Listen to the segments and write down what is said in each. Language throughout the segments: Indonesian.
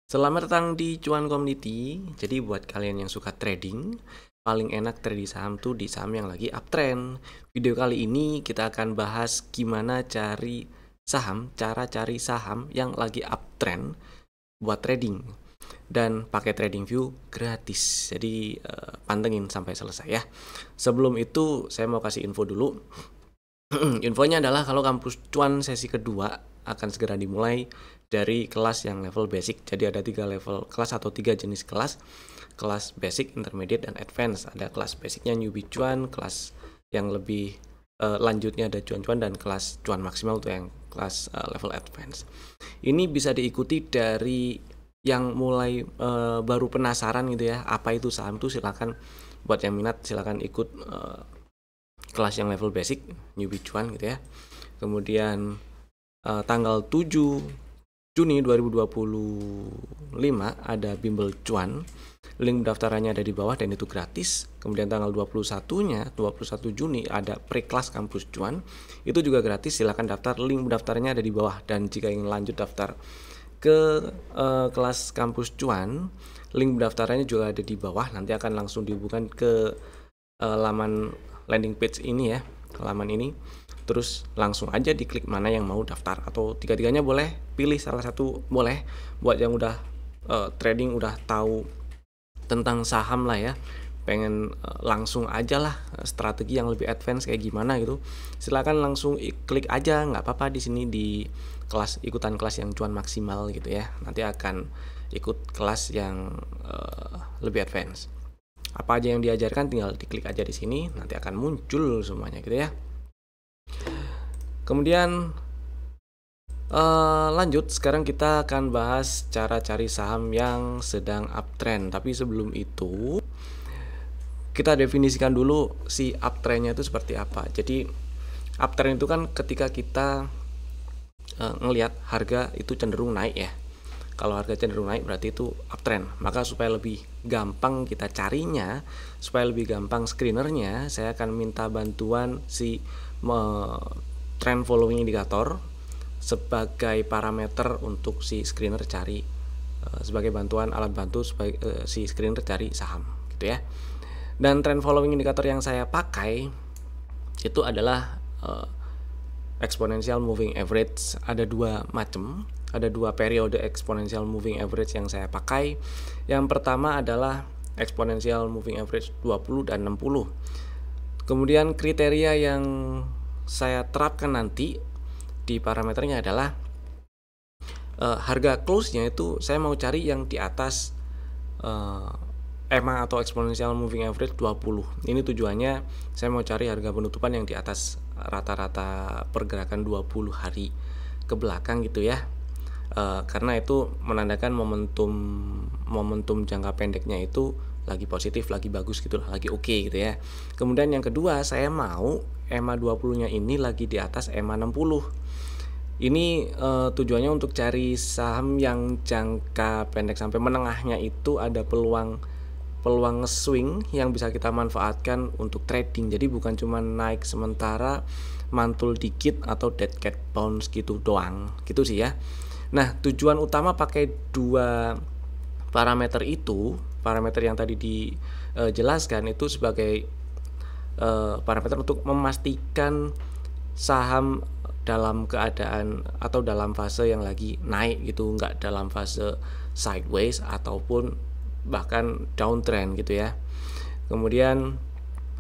Selamat datang di Cuan Community. Jadi buat kalian yang suka trading, paling enak trade di saham tuh di saham yang lagi uptrend. Video kali ini kita akan bahas gimana cara cari saham yang lagi uptrend buat trading. Dan pakai TradingView gratis. Jadi pantengin sampai selesai ya. Sebelum itu saya mau kasih info dulu. Infonya adalah kalau kampus Cuan sesi kedua akan segera dimulai dari kelas yang level basic. Jadi ada 3 level kelas atau 3 jenis kelas. Kelas basic, intermediate, dan advance. Ada kelas basicnya newbie cuan, kelas yang lebih lanjutnya ada cuan-cuan, dan kelas cuan maksimal itu yang kelas level advance. Ini bisa diikuti dari yang mulai baru penasaran gitu ya, apa itu saham tuh, silakan buat yang minat silakan ikut kelas yang level basic newbie cuan gitu ya. Kemudian tanggal 7 Juni 2025 ada bimbel cuan. Link pendaftarannya ada di bawah dan itu gratis. Kemudian tanggal 21 Juni ada pre-kelas kampus cuan. Itu juga gratis, silakan daftar. Link pendaftarannya ada di bawah. Dan jika ingin lanjut daftar ke kelas kampus cuan, link pendaftarannya juga ada di bawah. Nanti akan langsung dihubungkan ke laman landing page ini ya, halaman ini. Terus langsung aja diklik mana yang mau daftar, atau tiga-tiganya boleh, pilih salah satu boleh. Buat yang udah trading, udah tahu tentang saham lah ya, pengen langsung aja lah strategi yang lebih advance kayak gimana gitu, silakan langsung klik aja, nggak apa-apa di sini di kelas, ikutan kelas yang cuan maksimal gitu ya. Nanti akan ikut kelas yang lebih advance. Apa aja yang diajarkan tinggal diklik aja di sini, nanti akan muncul semuanya gitu ya. Kemudian lanjut, sekarang kita akan bahas cara cari saham yang sedang uptrend. Tapi sebelum itu kita definisikan dulu si uptrendnya itu seperti apa. Jadi uptrend itu kan ketika kita ngelihat harga itu cenderung naik ya. Kalau harga cenderung naik berarti itu uptrend. Maka supaya lebih gampang kita carinya, supaya lebih gampang screenernya, saya akan minta bantuan si trend following indicator sebagai parameter untuk si screener cari, sebagai bantuan, alat bantu supaya si screener cari saham gitu ya. Dan trend following indicator yang saya pakai itu adalah exponential moving average. Ada dua macam, ada dua periode exponential moving average yang saya pakai. Yang pertama adalah exponential moving average 20 dan 60. Kemudian kriteria yang saya terapkan nanti di parameternya adalah harga close-nya itu saya mau cari yang di atas EMA atau exponential moving average 20. Ini tujuannya saya mau cari harga penutupan yang di atas rata-rata pergerakan 20 hari ke belakang gitu ya. Karena itu menandakan momentum jangka pendeknya itu lagi positif, lagi bagus gitu, lagi oke gitu ya. Kemudian yang kedua, saya mau EMA 20-nya ini lagi di atas EMA 60. Ini tujuannya untuk cari saham yang jangka pendek sampai menengahnya itu ada peluang swing yang bisa kita manfaatkan untuk trading. Jadi bukan cuma naik sementara, mantul dikit, atau dead cat bounce gitu doang gitu sih ya. Nah, tujuan utama pakai dua parameter itu, parameter yang tadi dijelaskan itu sebagai parameter untuk memastikan saham dalam keadaan atau dalam fase yang lagi naik gitu, nggak dalam fase sideways ataupun bahkan downtrend gitu ya. Kemudian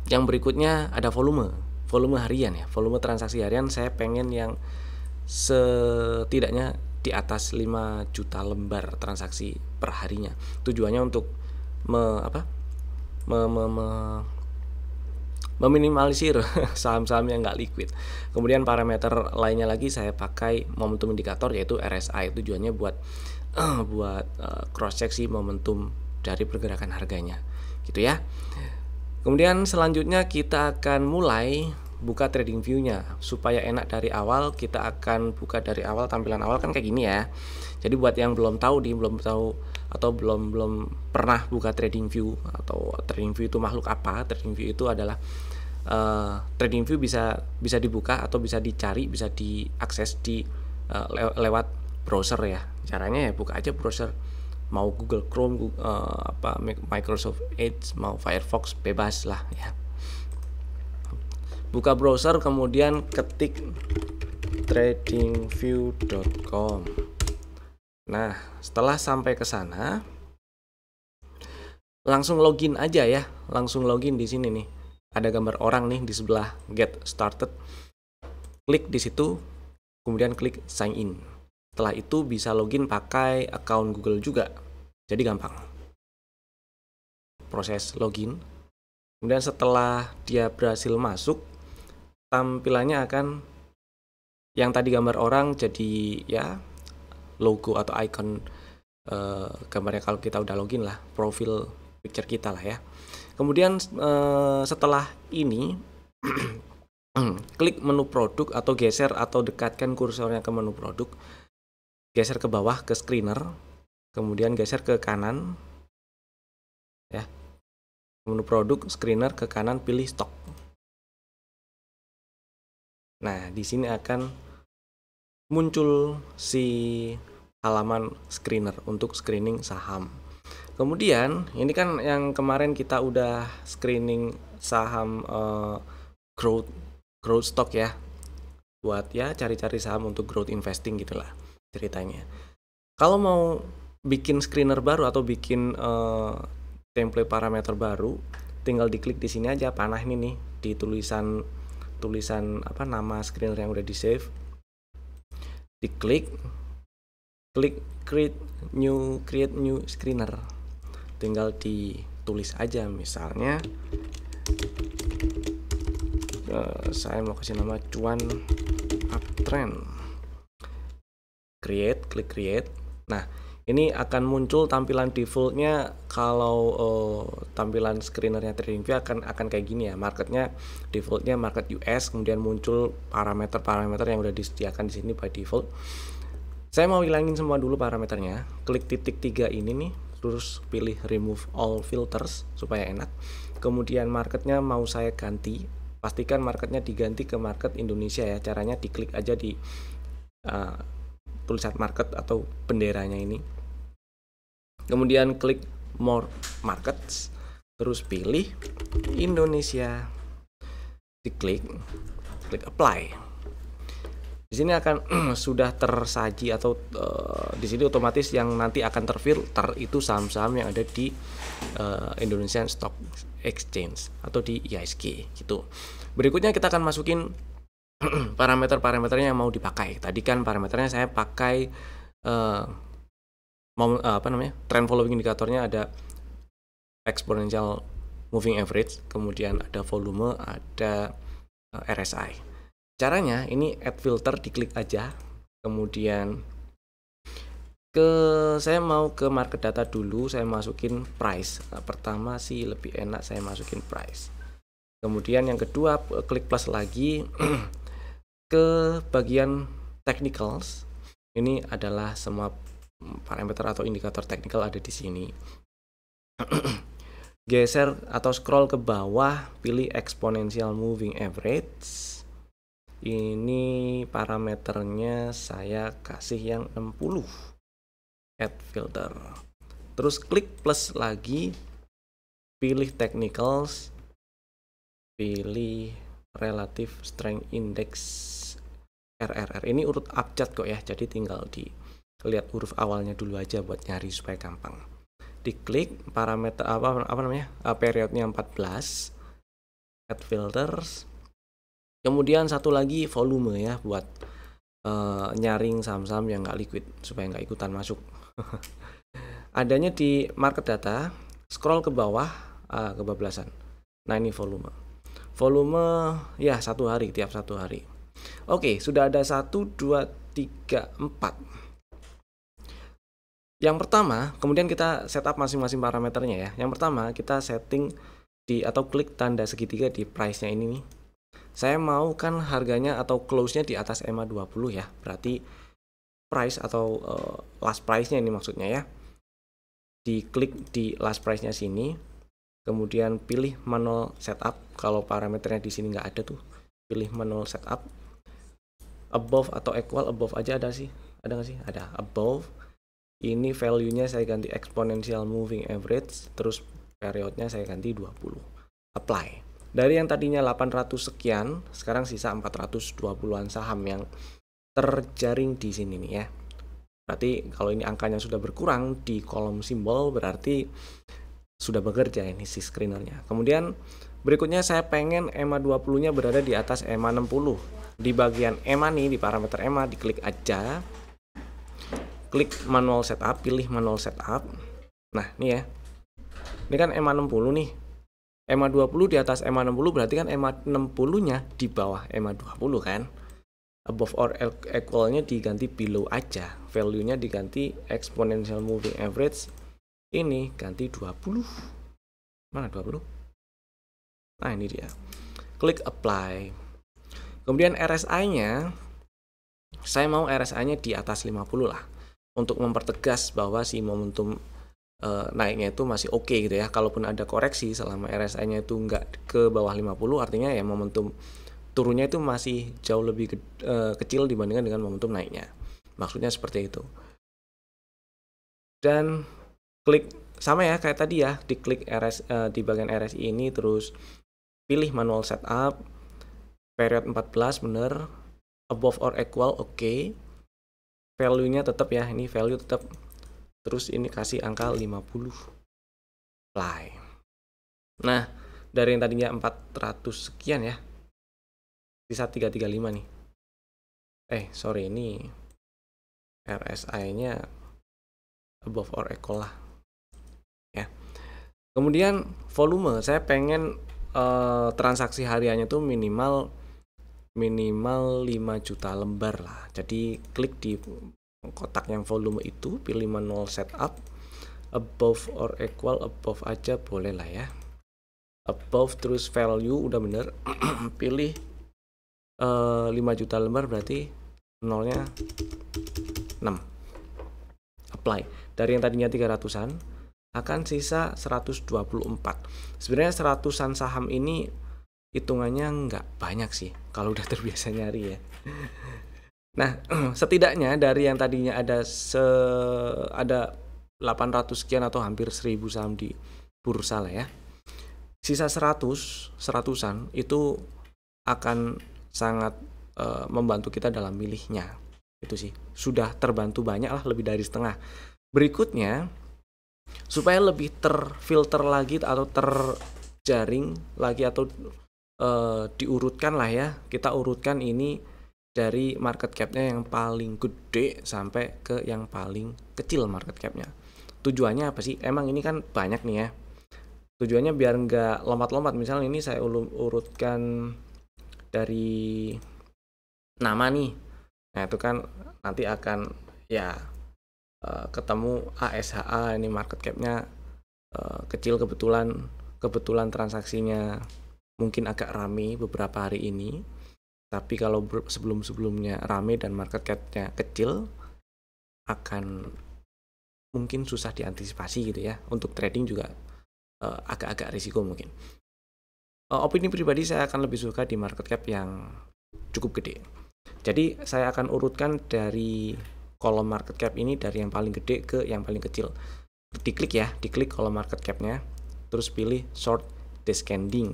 yang berikutnya ada volume harian ya, volume transaksi harian. Saya pengen yang setidaknya di atas 5 juta lembar transaksi per harinya. Tujuannya untuk meminimalisir saham-saham yang nggak liquid. Kemudian parameter lainnya lagi saya pakai momentum indikator, yaitu RSI. Tujuannya buat cross check sih momentum dari pergerakan harganya gitu ya. Kemudian selanjutnya kita akan mulai buka trading view-nya. Supaya enak dari awal, kita akan buka dari awal, tampilan awal kan kayak gini ya. Jadi buat yang belum tahu atau belum pernah buka trading view, atau trading view itu makhluk apa, trading view itu adalah trading view bisa dibuka atau bisa dicari, bisa diakses di lewat browser ya. Caranya ya buka aja browser mau Google Chrome, Microsoft Edge, mau Firefox, bebas lah ya. Buka browser, kemudian ketik tradingview.com. Nah, setelah sampai ke sana, langsung login aja ya. Langsung login di sini nih. Ada gambar orang nih di sebelah Get Started. Klik di situ, kemudian klik Sign In. Setelah itu bisa login pakai account Google juga. Jadi gampang. Proses login. Kemudian setelah dia berhasil masuk, tampilannya akan yang tadi gambar orang jadi ya logo atau icon gambarnya kalau kita udah login lah, profil picture kita lah ya. Kemudian setelah ini klik menu produk atau geser atau dekatkan kursornya ke menu produk, geser ke bawah ke screener, kemudian geser ke kanan ya, menu produk, screener, ke kanan pilih stock. Nah, di sini akan muncul si halaman screener untuk screening saham. Kemudian ini kan yang kemarin kita udah screening saham growth stock ya, buat ya cari-cari saham untuk growth investing gitulah ceritanya. Kalau mau bikin screener baru atau bikin template parameter baru, tinggal diklik di sini aja panah ini nih di tulisan apa nama screener yang udah di save, diklik, klik create new screener, tinggal ditulis aja misalnya saya mau kasih nama cuan uptrend, klik create. Nah, ini akan muncul tampilan defaultnya. Kalau tampilan screenernya TradingView akan kayak gini ya. Marketnya defaultnya market US, kemudian muncul parameter yang udah disediakan di sini by default. Saya mau hilangin semua dulu parameternya. Klik titik 3 ini nih, terus pilih remove all filters supaya enak. Kemudian marketnya mau saya ganti. Pastikan marketnya diganti ke market Indonesia ya. Caranya diklik aja di tulisan market atau benderanya ini. Kemudian klik more markets, terus pilih Indonesia, diklik, klik apply. Di sini akan sudah tersaji atau di sini otomatis yang nanti akan terfilter itu saham-saham yang ada di Indonesian Stock Exchange atau di IHSG gitu. Berikutnya kita akan masukin parameter-parameternya yang mau dipakai. Tadi kan parameternya saya pakai trend following indikatornya ada exponential moving average, kemudian ada volume, ada RSI. Caranya ini add filter, diklik aja, kemudian saya mau ke market data dulu, saya masukin price. Nah, pertama sih lebih enak saya masukin price. Kemudian yang kedua klik plus lagi ke bagian technicals. Ini adalah semua parameter atau indikator teknikal ada di sini. Geser atau scroll ke bawah, pilih exponential moving average. Ini parameternya saya kasih yang 60. Add filter. Terus klik plus lagi, pilih technicals, pilih relative strength index RRR. Ini urut abjad kok ya, jadi tinggal lihat huruf awalnya dulu aja buat nyari supaya gampang. Diklik parameter periodnya 14, add filters. Kemudian satu lagi volume ya, buat nyaring saham-saham yang nggak liquid supaya nggak ikutan masuk. Adanya di market data, scroll ke bawah, kebablasan. Nah, ini volume ya tiap satu hari. Oke, sudah ada 1, 2, 3, 4. Yang pertama, kemudian kita setup masing-masing parameternya ya. Yang pertama, kita setting atau klik tanda segitiga di price-nya ini nih. Saya mau kan harganya atau close-nya di atas EMA 20 ya. Berarti price atau last price-nya ini maksudnya ya. Diklik di last price-nya sini. Kemudian pilih manual setup. Kalau parameternya di sini nggak ada tuh, pilih manual setup. Above atau equal, above aja ada sih. Ada nggak sih? Ada above. Ini value-nya saya ganti exponential moving average, terus periodnya saya ganti 20. Apply. Dari yang tadinya 800 sekian, sekarang sisa 420-an saham yang terjaring di sini nih ya. Berarti kalau ini angkanya sudah berkurang di kolom simbol, berarti sudah bekerja ini si screenernya. Kemudian berikutnya saya pengen EMA 20-nya berada di atas EMA 60. Di bagian EMA nih, di parameter EMA, diklik aja. Klik manual setup, pilih manual setup. Nah, ini ya. Ini kan EMA 60 nih. EMA 20 di atas EMA 60 berarti kan EMA 60-nya di bawah EMA 20 kan. Above or equal-nya diganti below aja. Value-nya diganti exponential moving average. Ini ganti 20. Mana 20? Nah, ini dia. Klik apply. Kemudian RSI-nya, saya mau RSI-nya di atas 50 lah. Untuk mempertegas bahwa si momentum naiknya itu masih oke gitu ya. Kalaupun ada koreksi selama RSI-nya itu nggak ke bawah 50, artinya ya momentum turunnya itu masih jauh lebih kecil dibandingkan dengan momentum naiknya. Maksudnya seperti itu. Dan klik sama ya kayak tadi ya, diklik di bagian RSI ini, terus pilih manual setup, period 14 bener, above or equal oke. Value-nya tetap ya, ini value tetap. Terus ini kasih angka 50. Apply. Nah, dari yang tadinya 400 sekian ya, sisa 335 nih. Sorry, ini RSI-nya above or equal lah. Ya. Kemudian volume, saya pengen transaksi hariannya tuh minimal 5 juta lembar lah. Jadi klik di kotak yang volume itu, pilih manual setup, above or equal, above aja boleh lah ya. Above terus value udah bener. Pilih 5 juta lembar berarti nolnya 6. Apply. Dari yang tadinya 300-an akan sisa 124. Sebenarnya 100-an saham ini hitungannya nggak banyak sih kalau udah terbiasa nyari ya. Nah, setidaknya dari yang tadinya ada 800 sekian atau hampir 1000 saham di bursa lah ya. Sisa 100-an itu akan sangat membantu kita dalam milihnya. Itu sih. Sudah terbantu banyak lah, lebih dari setengah. Berikutnya, supaya lebih terfilter lagi atau terjaring lagi atau diurutkan lah ya, kita urutkan ini dari market cap-nya yang paling gede sampai ke yang paling kecil market cap-nya. Tujuannya apa sih? Emang ini kan banyak nih ya. Tujuannya biar nggak lompat-lompat. Misalnya ini saya urutkan dari nama nih. Nah, itu kan nanti akan ya ketemu ASHA, ini market cap-nya kecil, kebetulan transaksinya mungkin agak rame beberapa hari ini. Tapi kalau sebelum-sebelumnya rame dan market cap-nya kecil, akan mungkin susah diantisipasi gitu ya. Untuk trading juga agak-agak risiko mungkin. Opini pribadi saya akan lebih suka di market cap yang cukup gede. Jadi saya akan urutkan dari kolom market cap ini dari yang paling gede ke yang paling kecil. Diklik kolom market cap-nya, terus pilih short descending.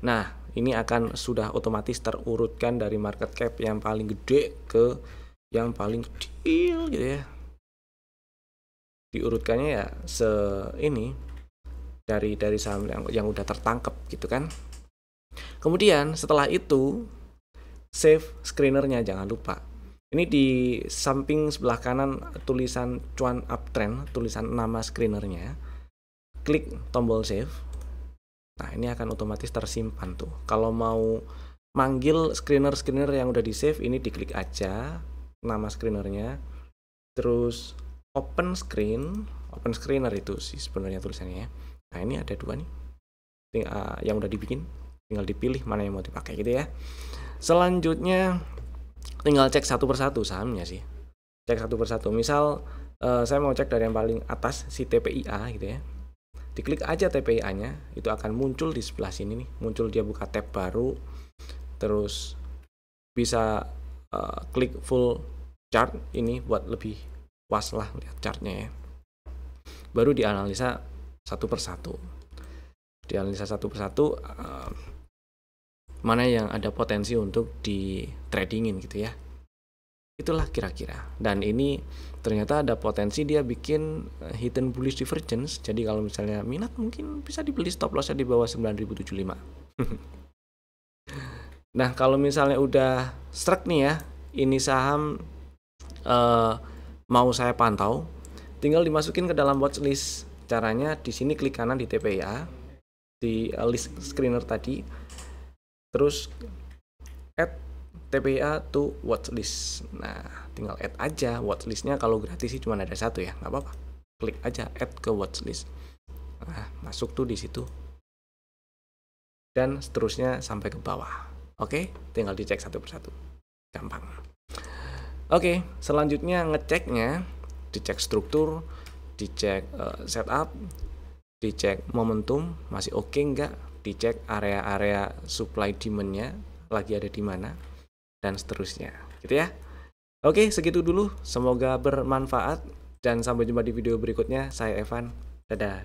Nah, ini akan sudah otomatis terurutkan dari market cap yang paling gede ke yang paling kecil gitu ya. Diurutkannya ya ini dari saham yang udah tertangkap gitu kan. Kemudian setelah itu save screenernya, jangan lupa. Ini di samping sebelah kanan tulisan cuan uptrend, tulisan nama screenernya. Klik tombol save. Nah, ini akan otomatis tersimpan tuh. Kalau mau manggil screener yang udah di save, ini diklik aja nama screenernya. Terus open screener itu sih sebenarnya tulisannya ya. Nah, ini ada 2 nih. Yang udah dibikin, tinggal dipilih mana yang mau dipakai gitu ya. Selanjutnya tinggal cek satu persatu sahamnya sih. Cek satu persatu. Misal saya mau cek dari yang paling atas si TPIA gitu ya. Diklik aja TPIA-nya, itu akan muncul di sebelah sini nih. Muncul dia buka tab baru. Terus bisa klik full chart ini buat lebih puas lah lihat chartnya ya. Baru dianalisa satu persatu. Dianalisa satu persatu mana yang ada potensi untuk di tradingin gitu ya. Itulah kira-kira. Dan ini ternyata ada potensi dia bikin hidden bullish divergence. Jadi kalau misalnya minat mungkin bisa dibeli, stop lossnya di bawah 9075. Nah kalau misalnya udah struck nih ya, ini saham mau saya pantau, tinggal dimasukin ke dalam watchlist. Caranya di sini klik kanan di TPA, di list screener tadi, terus add TPA to watchlist. Nah tinggal add aja watchlistnya. Kalau gratis sih cuma ada satu ya, nggak apa-apa, klik aja add ke watchlist. Nah masuk tuh di situ dan seterusnya sampai ke bawah. Oke, tinggal dicek satu persatu, gampang. Oke, selanjutnya ngeceknya, dicek struktur, dicek setup, dicek momentum masih oke nggak, dicek area-area supply demand-nya lagi ada di mana, dan seterusnya gitu ya. Oke, segitu dulu, semoga bermanfaat dan sampai jumpa di video berikutnya. Saya Evan, dadah.